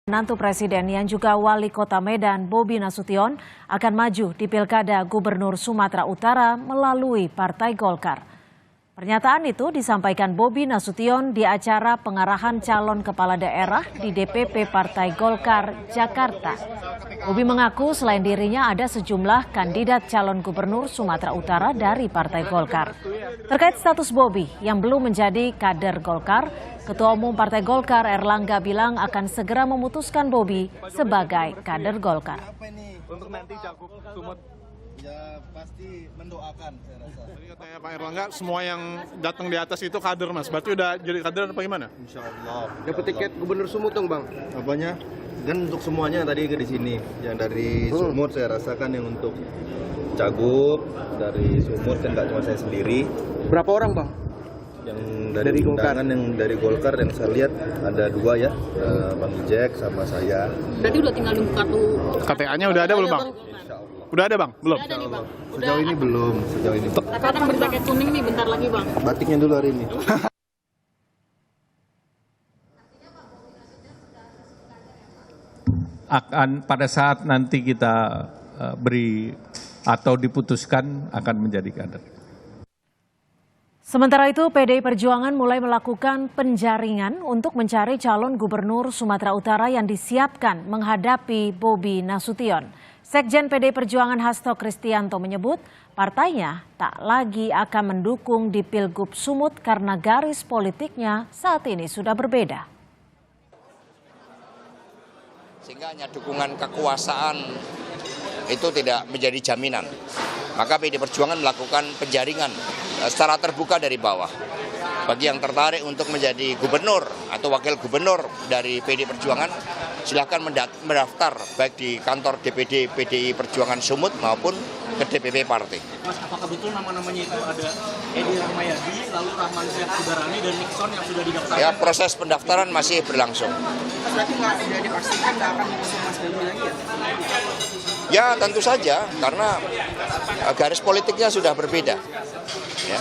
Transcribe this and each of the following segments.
Menantu Presiden yang juga Wali Kota Medan Bobi Nasution akan maju di Pilkada Gubernur Sumatera Utara melalui Partai Golkar. Pernyataan itu disampaikan Bobi Nasution di acara pengarahan calon kepala daerah di DPP Partai Golkar, Jakarta. Bobi mengaku selain dirinya ada sejumlah kandidat calon gubernur Sumatera Utara dari Partai Golkar. Terkait status Bobi yang belum menjadi kader Golkar, Ketua Umum Partai Golkar Erlangga bilang akan segera memutuskan Bobi sebagai kader Golkar. Untuk nanti Cagup Sumut ya pasti mendoakan saya rasa. Tadi katanya Pak Erlangga semua yang datang di atas itu kader Mas. Berarti udah jadi kader apa gimana? Insya Allah. Dapat tiket gubernur Sumut dong Bang? Apanya? Kan untuk semuanya tadi di sini. Yang dari Sumut saya rasakan yang untuk Cagup dari Sumut kan nggak cuma saya sendiri. Berapa orang Bang? Yang dari undangan yang dari Golkar yang saya lihat ada dua ya, Bang Jack sama saya. Berarti udah tinggal nunggu kartu KTA-nya udah ada belum Bang? Udah ada Bang? Belum? Udah ada nih Bang. Sejauh ini belum, sejauh ini. Tapi akan berjaket kuning nih bentar lagi Bang. Batiknya dulu hari ini. Akan pada saat nanti kita beri atau diputuskan akan menjadi kader. Sementara itu, PDI Perjuangan mulai melakukan penjaringan untuk mencari calon gubernur Sumatera Utara yang disiapkan menghadapi Bobi Nasution. Sekjen PDI Perjuangan Hasto Kristianto menyebut partainya tak lagi akan mendukung di Pilgub Sumut karena garis politiknya saat ini sudah berbeda. Sehingga hanya dukungan kekuasaan itu tidak menjadi jaminan. Maka PDI Perjuangan melakukan penjaringan secara terbuka dari bawah. Bagi yang tertarik untuk menjadi gubernur atau wakil gubernur dari PDI Perjuangan, silakan mendaftar baik di kantor DPD PDI Perjuangan Sumut maupun ke DPP partai. Mas, apakah betul nama-namanya itu ada Edi Rahmayadi, lalu Rahman Syed Sudarani dan Nixon yang sudah didaftarkan? Ya, proses pendaftaran masih berlangsung. Mas, berarti nggak dipastikan nggak akan mengusung Mas Bobi lagi ya? Ya, tentu saja karena garis politiknya sudah berbeda. Ya.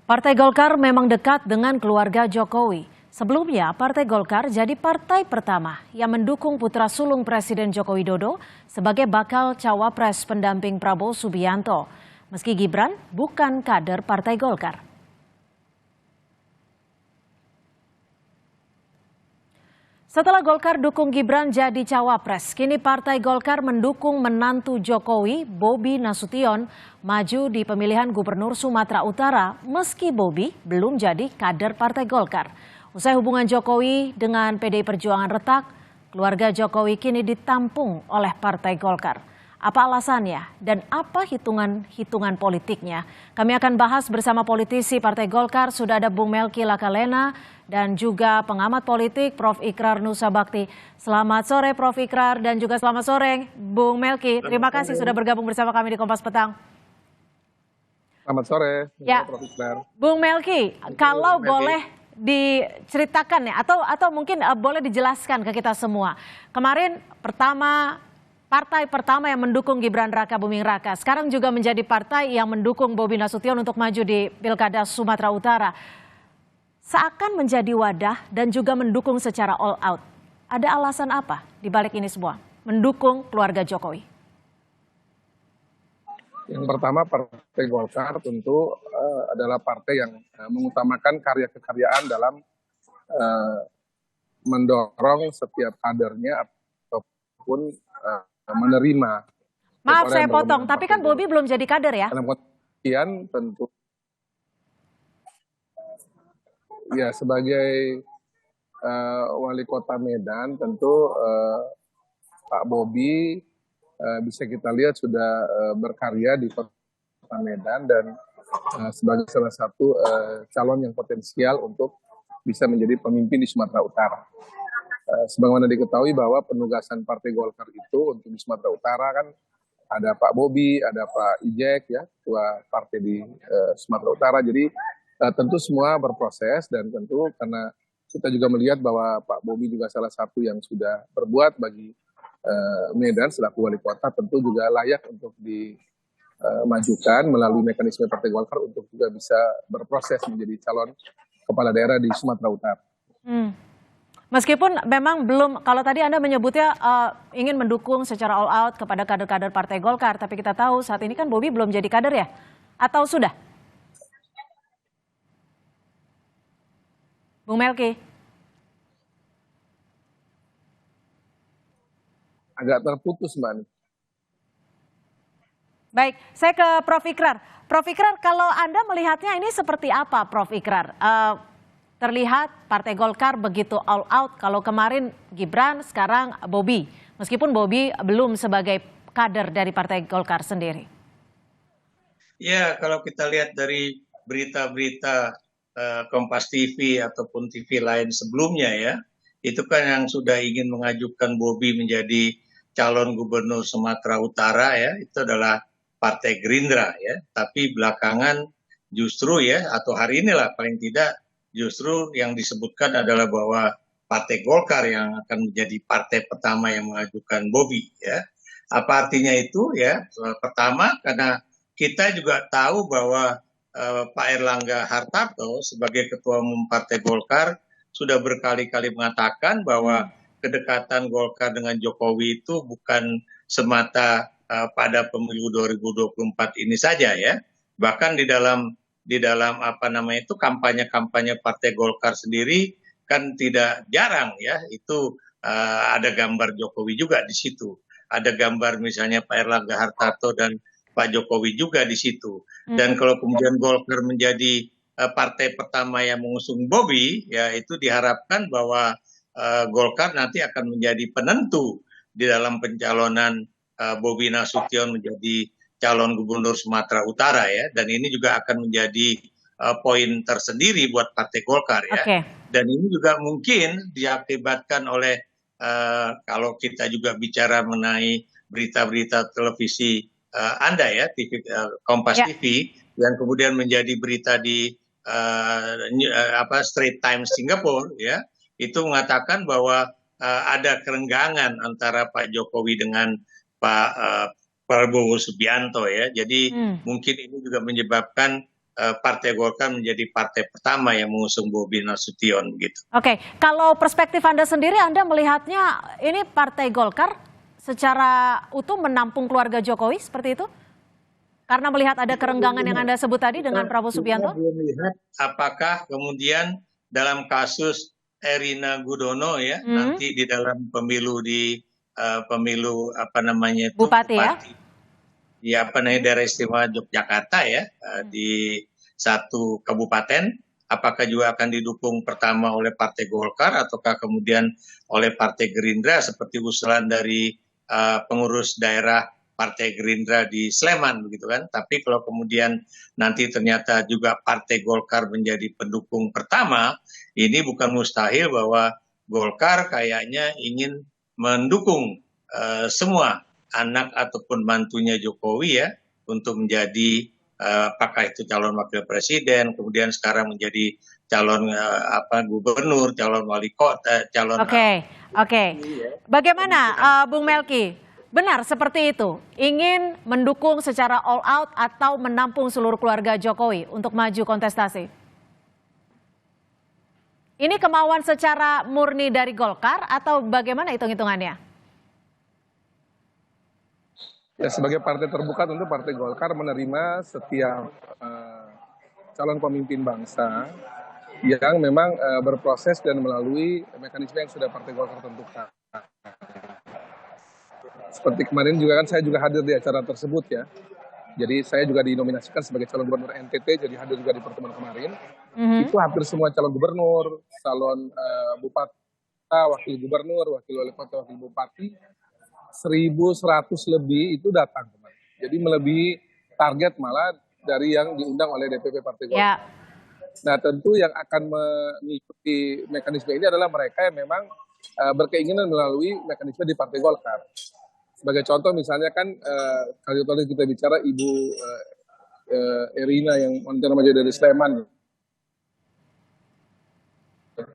Partai Golkar memang dekat dengan keluarga Jokowi. Sebelumnya, Partai Golkar jadi partai pertama yang mendukung putra sulung Presiden Joko Widodo sebagai bakal cawapres pendamping Prabowo Subianto. Meski Gibran bukan kader Partai Golkar. Setelah Golkar dukung Gibran jadi cawapres, kini Partai Golkar mendukung menantu Jokowi, Bobi Nasution, maju di pemilihan Gubernur Sumatera Utara meski Bobi belum jadi kader Partai Golkar. Usai hubungan Jokowi dengan PDI Perjuangan retak, keluarga Jokowi kini ditampung oleh Partai Golkar. Apa alasannya dan apa hitungan politiknya? Kami akan bahas bersama politisi Partai Golkar. Sudah ada Bung Melki Lakalena dan juga pengamat politik Prof. Ikrar Nusa Bakti. Selamat sore Prof. Ikrar dan juga selamat sore Bung Melki. Terima kasih sudah bergabung bersama kami di Kompas Petang. Selamat sore, ya, Prof. Ikrar. Bung Melki, kalau boleh diceritakan ya, atau mungkin boleh dijelaskan ke kita semua. Kemarin partai pertama yang mendukung Gibran Raka Buming Raka, sekarang juga menjadi partai yang mendukung Bobi Nasution untuk maju di Pilkada Sumatera Utara. Seakan menjadi wadah dan juga mendukung secara all out. Ada alasan apa di balik ini semua? Mendukung keluarga Jokowi. Yang pertama, Partai Golkar tentu adalah partai yang mengutamakan karya-kekaryaan dalam mendorong setiap kadernya ataupun menerima. Maaf saya potong, tapi kan Bobi belum jadi kader ya? Dalam kemudian tentu ya sebagai wali kota Medan tentu Pak Bobi bisa kita lihat sudah berkarya di kota Medan dan sebagai salah satu calon yang potensial untuk bisa menjadi pemimpin di Sumatera Utara. Sebagaimana diketahui bahwa penugasan Partai Golkar itu untuk di Sumatera Utara kan ada Pak Bobi, ada Pak Ijek ya, ketua partai di Sumatera Utara. Jadi tentu semua berproses dan tentu karena kita juga melihat bahwa Pak Bobi juga salah satu yang sudah berbuat bagi Medan selaku wali kota, tentu juga layak untuk dimajukan melalui mekanisme Partai Golkar untuk juga bisa berproses menjadi calon kepala daerah di Sumatera Utara. Meskipun memang belum, kalau tadi Anda menyebutnya ingin mendukung secara all out kepada kader-kader Partai Golkar, tapi kita tahu saat ini kan Bobi belum jadi kader ya? Atau sudah? Bung Melki? Agak terputus, Mbak Ani. Baik, saya ke Prof. Ikrar. Prof. Ikrar, kalau Anda melihatnya ini seperti apa, Prof. Ikrar? Terlihat Partai Golkar begitu all out, kalau kemarin Gibran, sekarang Bobi. Meskipun Bobi belum sebagai kader dari Partai Golkar sendiri. Ya, kalau kita lihat dari berita-berita Kompas TV ataupun TV lain sebelumnya ya, itu kan yang sudah ingin mengajukan Bobi menjadi calon gubernur Sumatera Utara ya, itu adalah Partai Gerindra ya. Tapi belakangan justru ya, atau hari inilah paling tidak, justru yang disebutkan adalah bahwa Partai Golkar yang akan menjadi partai pertama yang mengajukan Bobi ya. Apa artinya itu ya? Pertama, karena kita juga tahu bahwa Pak Erlangga Hartarto sebagai Ketua Umum Partai Golkar sudah berkali-kali mengatakan bahwa kedekatan Golkar dengan Jokowi itu bukan semata pada pemilu 2024 ini saja ya. Bahkan di dalam apa namanya itu kampanye-kampanye Partai Golkar sendiri kan tidak jarang ya, itu ada gambar Jokowi juga di situ. Ada gambar misalnya Pak Erlangga Hartarto dan Pak Jokowi juga di situ. Dan kalau kemudian Golkar menjadi partai pertama yang mengusung Bobi, ya itu diharapkan bahwa Golkar nanti akan menjadi penentu di dalam pencalonan Bobi Nasution menjadi calon gubernur Sumatera Utara ya. Dan ini juga akan menjadi poin tersendiri buat Partai Golkar ya. Okay. Dan ini juga mungkin diakibatkan oleh kalau kita juga bicara mengenai berita-berita televisi Anda ya, TV, Kompas TV, yang kemudian menjadi berita di Straits Times Singapura ya, itu mengatakan bahwa ada kerenggangan antara Pak Jokowi dengan Pak Prabowo Subianto ya. Jadi mungkin ini juga menyebabkan Partai Golkar menjadi partai pertama yang mengusung Bobi Nasution gitu. Oke, kalau perspektif Anda sendiri, Anda melihatnya ini Partai Golkar secara utuh menampung keluarga Jokowi seperti itu? Karena melihat ada kerenggangan yang Anda sebut tadi dengan Prabowo Subianto? Kita belum lihat apakah kemudian dalam kasus Erina Gudono ya, nanti di dalam pemilu pemilu apa namanya itu Bupati ya? Ya apa namanya daerah istimewa Yogyakarta ya, di satu kabupaten, apakah juga akan didukung pertama oleh Partai Golkar ataukah kemudian oleh Partai Gerindra seperti usulan dari pengurus daerah Partai Gerindra di Sleman begitu kan. Tapi kalau kemudian nanti ternyata juga Partai Golkar menjadi pendukung pertama, ini bukan mustahil bahwa Golkar kayaknya ingin mendukung semua anak ataupun mantunya Jokowi ya untuk menjadi apakah itu calon wakil presiden, kemudian sekarang menjadi calon gubernur, calon wali kota, calon. Oke. Bagaimana Bung Melki? Benar seperti itu? Ingin mendukung secara all out atau menampung seluruh keluarga Jokowi untuk maju kontestasi? Ini kemauan secara murni dari Golkar atau bagaimana hitung-hitungannya? Ya, sebagai partai terbuka tentu Partai Golkar menerima setiap calon pemimpin bangsa yang memang berproses dan melalui mekanisme yang sudah Partai Golkar tentukan. Seperti kemarin juga kan saya juga hadir di acara tersebut ya. Jadi saya juga dinominasikan sebagai calon gubernur NTT, jadi hadir juga di pertemuan kemarin. Itu hampir semua calon gubernur, calon bupati, wakil gubernur, wakil wali kota, wakil bupati, 1.100 lebih itu datang kemarin. Jadi melebihi target malah dari yang diundang oleh DPP Partai Golkar. Ya. Nah tentu yang akan mengikuti mekanisme ini adalah mereka yang memang berkeinginan melalui mekanisme di Partai Golkar. Sebagai contoh misalnya kan kalau tadi kita bicara Ibu Erina yang mantan maju dari Sleman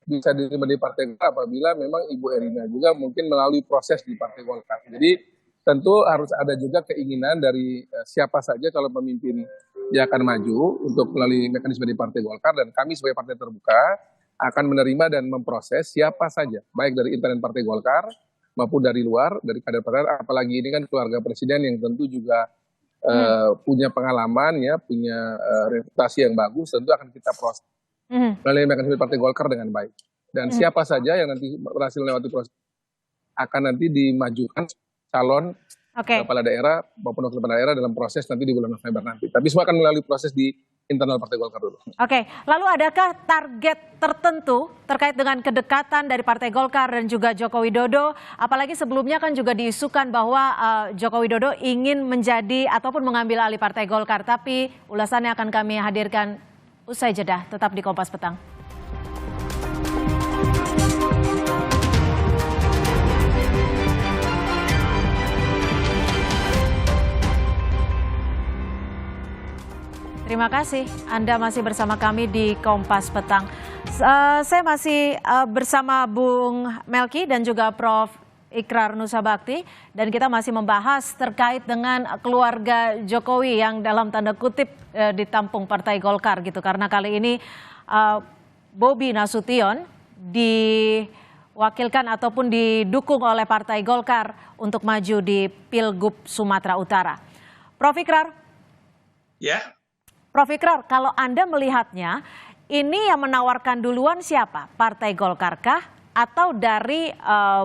bisa diterima di Partai Golkar apabila memang Ibu Erina juga mungkin melalui proses di Partai Golkar. Jadi tentu harus ada juga keinginan dari siapa saja calon pemimpin yang akan maju untuk melalui mekanisme di Partai Golkar, dan kami sebagai partai terbuka akan menerima dan memproses siapa saja, baik dari internal Partai Golkar maupun dari luar, dari kader partai, apalagi ini kan keluarga presiden yang tentu juga punya pengalaman, ya, punya reputasi yang bagus, tentu akan kita proses melalui mekanisme Partai Golkar dengan baik. Dan siapa saja yang nanti berhasil melewati proses akan nanti dimajukan calon kepala daerah maupun wakil kepala daerah dalam proses nanti di bulan November nanti. Tapi semua akan melalui proses di internal Partai Golkar dulu. Oke, lalu adakah target tertentu terkait dengan kedekatan dari Partai Golkar dan juga Joko Widodo? Apalagi sebelumnya kan juga diisukan bahwa Joko Widodo ingin menjadi ataupun mengambil alih Partai Golkar. Tapi ulasannya akan kami hadirkan usai jeda. Tetap di Kompas Petang. Terima kasih Anda masih bersama kami di Kompas Petang. Saya masih bersama Bung Melki dan juga Prof. Ikrar Nusa Bakti, dan kita masih membahas terkait dengan keluarga Jokowi yang dalam tanda kutip ditampung Partai Golkar gitu, karena kali ini Bobi Nasution diwakilkan ataupun didukung oleh Partai Golkar untuk maju di Pilgub Sumatera Utara. Prof. Ikrar. Ya. Prof. Ikrar, kalau Anda melihatnya, ini yang menawarkan duluan siapa? Partai Golkar kah? Atau dari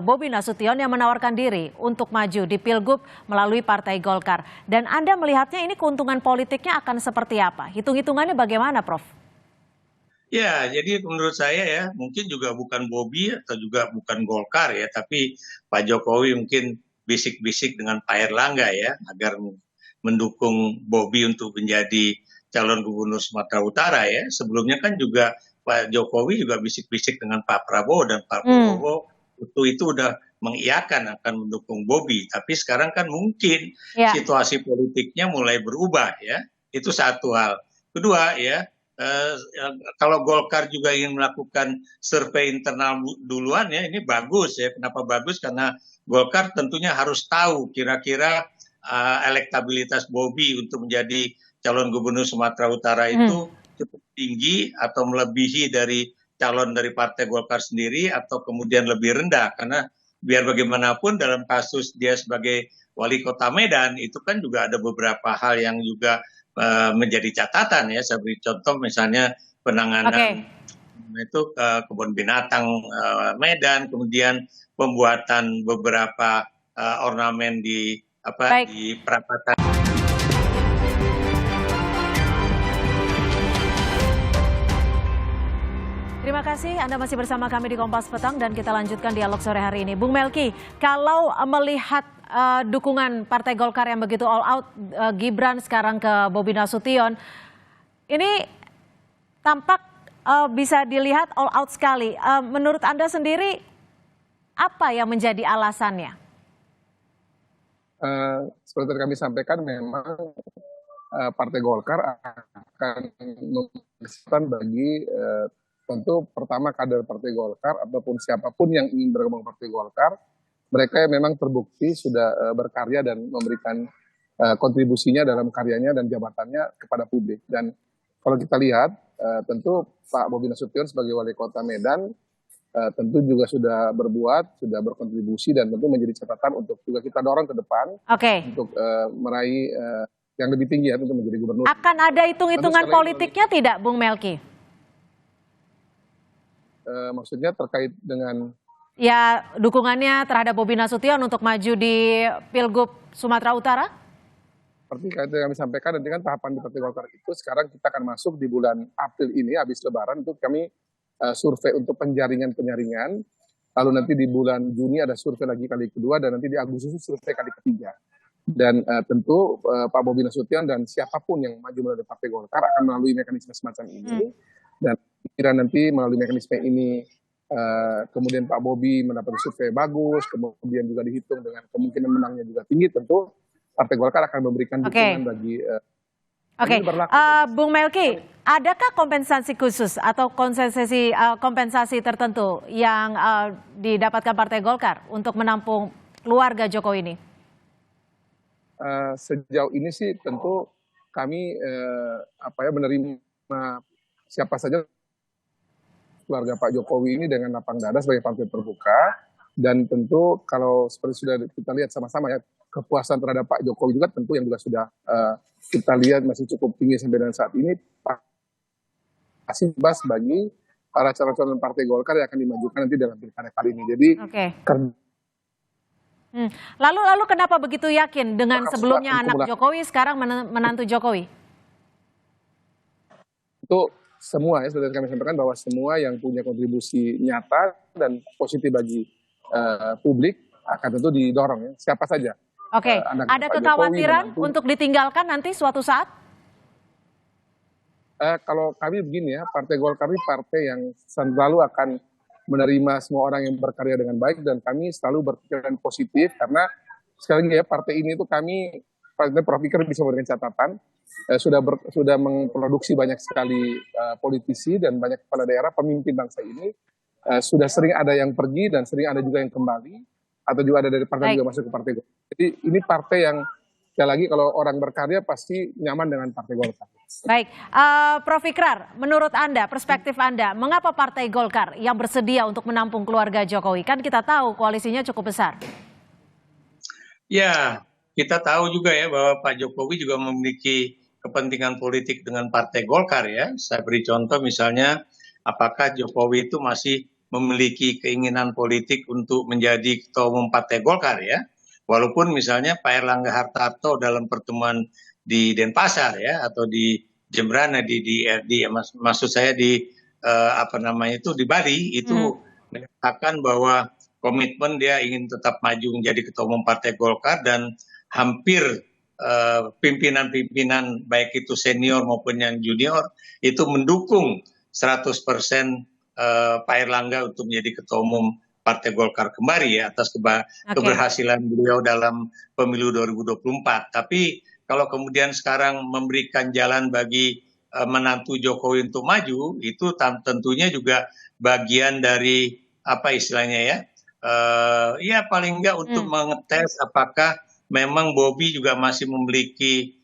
Bobi Nasution yang menawarkan diri untuk maju di Pilgub melalui Partai Golkar? Dan Anda melihatnya ini keuntungan politiknya akan seperti apa? Hitung-hitungannya bagaimana, Prof? Ya, jadi menurut saya ya, mungkin juga bukan Bobi atau juga bukan Golkar ya, tapi Pak Jokowi mungkin bisik-bisik dengan Pak Erlangga ya, agar mendukung Bobi untuk menjadi calon gubernur Sumatera Utara ya. Sebelumnya kan juga Pak Jokowi juga bisik-bisik dengan Pak Prabowo, dan Pak Prabowo itu udah mengiyakan akan mendukung Bobi. Tapi sekarang kan mungkin situasi politiknya mulai berubah ya. Itu satu hal. Kedua ya, kalau Golkar juga ingin melakukan survei internal duluan ya, ini bagus ya. Kenapa bagus? Karena Golkar tentunya harus tahu kira-kira elektabilitas Bobi untuk menjadi calon gubernur Sumatera Utara itu cukup tinggi atau melebihi dari calon dari Partai Golkar sendiri, atau kemudian lebih rendah. Karena biar bagaimanapun dalam kasus dia sebagai wali kota Medan itu kan juga ada beberapa hal yang juga menjadi catatan ya. Saya beri contoh misalnya penanganan itu kebun binatang Medan, kemudian pembuatan beberapa ornamen di di perapatan. Terima kasih Anda masih bersama kami di Kompas Petang, dan kita lanjutkan dialog sore hari ini. Bung Melki, kalau melihat dukungan Partai Golkar yang begitu all out, Gibran sekarang ke Bobi Nasution, ini tampak bisa dilihat all out sekali. Menurut Anda sendiri, apa yang menjadi alasannya? Seperti kami sampaikan, memang Partai Golkar akan memberikan bagi tentu pertama kader Partai Golkar ataupun siapapun yang ingin bergabung Partai Golkar, mereka memang terbukti sudah berkarya dan memberikan kontribusinya dalam karyanya dan jabatannya kepada publik. Dan kalau kita lihat, tentu Pak Bobi Nasution sebagai wali kota Medan tentu juga sudah berbuat, sudah berkontribusi, dan tentu menjadi catatan untuk juga kita dorong ke depan untuk meraih yang lebih tinggi ya, untuk menjadi gubernur. Akan ada hitung-hitungan politiknya tidak, Bung Melki? Maksudnya terkait dengan ya dukungannya terhadap Bobi Nasution untuk maju di Pilgub Sumatera Utara? Seperti kami sampaikan, nanti kan tahapan di Partai Golkar itu sekarang kita akan masuk di bulan April ini, habis Lebaran itu kami survei untuk penyaringan, lalu nanti di bulan Juni ada survei lagi kali kedua, dan nanti di Agustus survei kali ketiga. Dan tentu Pak Bobi Nasution dan siapapun yang maju melalui Partai Golkar akan melalui mekanisme semacam ini. Dan kira nanti melalui mekanisme ini kemudian Pak Bobi mendapat survei bagus, kemudian juga dihitung dengan kemungkinan menangnya juga tinggi, tentu Partai Golkar akan memberikan dukungan bagi Bung Melki, adakah kompensasi khusus atau kompensasi tertentu yang didapatkan Partai Golkar untuk menampung keluarga Jokowi ini? Sejauh ini sih tentu kami menerima siapa saja keluarga Pak Jokowi ini dengan lapang dada sebagai partai terbuka, dan tentu kalau seperti sudah kita lihat sama-sama ya, kepuasan terhadap Pak Jokowi juga tentu yang juga sudah kita lihat masih cukup tinggi sampai dengan saat ini, pasti bebas bagi para calon-calon partai Golkar yang akan dimajukan nanti dalam pilkada kali ini. Jadi Lalu kenapa begitu yakin dengan sebelumnya anak Jokowi, sekarang menantu Jokowi? Itu semua ya, sudah kami sampaikan bahwa semua yang punya kontribusi nyata dan positif bagi publik akan tentu didorong ya, siapa saja. Oke, ada kekhawatiran untuk ditinggalkan nanti suatu saat? Kalau kami begini ya, Partai Golkar ini partai yang selalu akan menerima semua orang yang berkarya dengan baik, dan kami selalu berpikiran positif karena sekali lagi ya, partai ini itu kami, Prof. Ikrar bisa memberikan catatan, sudah memproduksi banyak sekali politisi dan banyak kepala daerah pemimpin bangsa ini, sudah sering ada yang pergi dan sering ada juga yang kembali, atau juga ada dari partai juga masuk ke Partai Golkar. Jadi ini partai yang sekali lagi kalau orang berkarya pasti nyaman dengan Partai Golkar. Baik, Prof. Ikrar, menurut Anda, perspektif Anda, mengapa Partai Golkar yang bersedia untuk menampung keluarga Jokowi? Kan kita tahu koalisinya cukup besar. Ya, kita tahu juga ya bahwa Pak Jokowi juga memiliki kepentingan politik dengan Partai Golkar ya. Saya beri contoh misalnya, apakah Jokowi itu masih memiliki keinginan politik untuk menjadi ketua umum Partai Golkar ya. Walaupun misalnya Pak Erlangga Hartarto dalam pertemuan di Denpasar ya, atau di Jembrana maksud saya di di Bali itu menyatakan bahwa komitmen dia ingin tetap maju menjadi ketua umum Partai Golkar, dan hampir pimpinan-pimpinan baik itu senior maupun yang junior itu mendukung 100% Pak Erlangga untuk menjadi ketua umum Partai Golkar kembali ya, atas keberhasilan beliau dalam pemilu 2024. Tapi kalau kemudian sekarang memberikan jalan bagi menantu Jokowi untuk maju, itu tentunya juga bagian dari apa istilahnya ya, ya paling enggak untuk mengetes apakah memang Bobi juga masih memiliki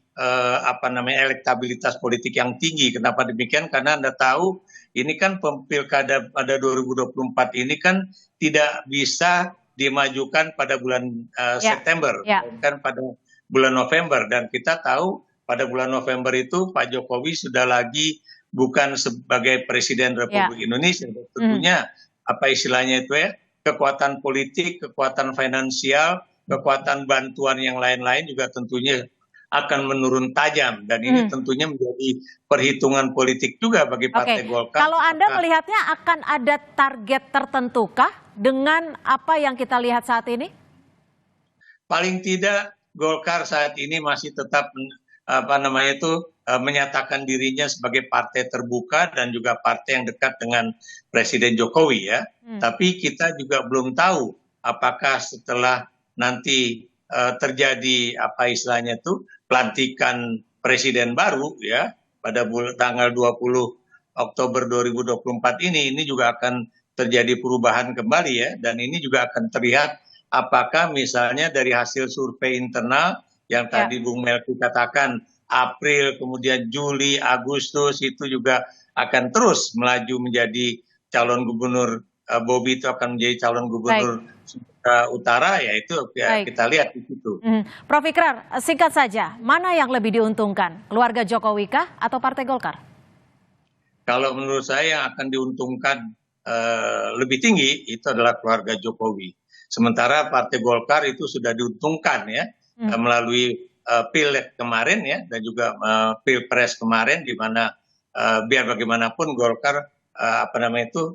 elektabilitas politik yang tinggi. Kenapa demikian? Karena Anda tahu ini kan pilkada pada 2024 ini kan tidak bisa dimajukan pada bulan September, kan pada bulan November, dan kita tahu pada bulan November itu Pak Jokowi sudah lagi bukan sebagai Presiden Republik Indonesia, tentunya apa istilahnya itu ya, kekuatan politik, kekuatan finansial, kekuatan bantuan yang lain-lain juga tentunya akan menurun tajam, dan ini tentunya menjadi perhitungan politik juga bagi Partai Golkar. Kalau Anda melihatnya akan ada target tertentukah dengan apa yang kita lihat saat ini? Paling tidak Golkar saat ini masih tetap menyatakan dirinya sebagai partai terbuka dan juga partai yang dekat dengan Presiden Jokowi ya. Tapi kita juga belum tahu apakah setelah nanti terjadi apa istilahnya itu pelantikan presiden baru ya pada tanggal 20 Oktober 2024 ini juga akan terjadi perubahan kembali ya, dan ini juga akan terlihat apakah misalnya dari hasil survei internal yang tadi Bung Melki katakan April, kemudian Juli, Agustus itu juga akan terus melaju menjadi calon gubernur, Bobi itu akan menjadi calon gubernur Sumatera Utara, ya itu kita lihat di situ. Prof. Ikrar, singkat saja, mana yang lebih diuntungkan, keluarga Jokowi kah atau Partai Golkar? Kalau menurut saya yang akan diuntungkan lebih tinggi itu adalah keluarga Jokowi. Sementara Partai Golkar itu sudah diuntungkan ya melalui Pileg kemarin ya, dan juga Pilpres kemarin, di mana biar bagaimanapun Golkar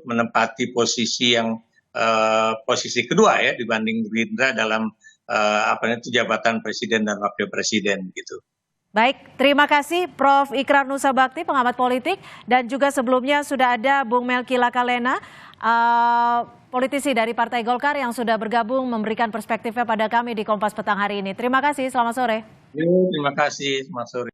menempati posisi yang posisi kedua ya dibanding Gerindra dalam jabatan presiden dan wakil presiden gitu. Baik, terima kasih Prof. Ikrar Nusa Bakti, pengamat politik, dan juga sebelumnya sudah ada Bung Melki Lakalena, politisi dari Partai Golkar yang sudah bergabung memberikan perspektifnya pada kami di Kompas Petang hari ini. Terima kasih, selamat sore. Terima kasih, selamat sore.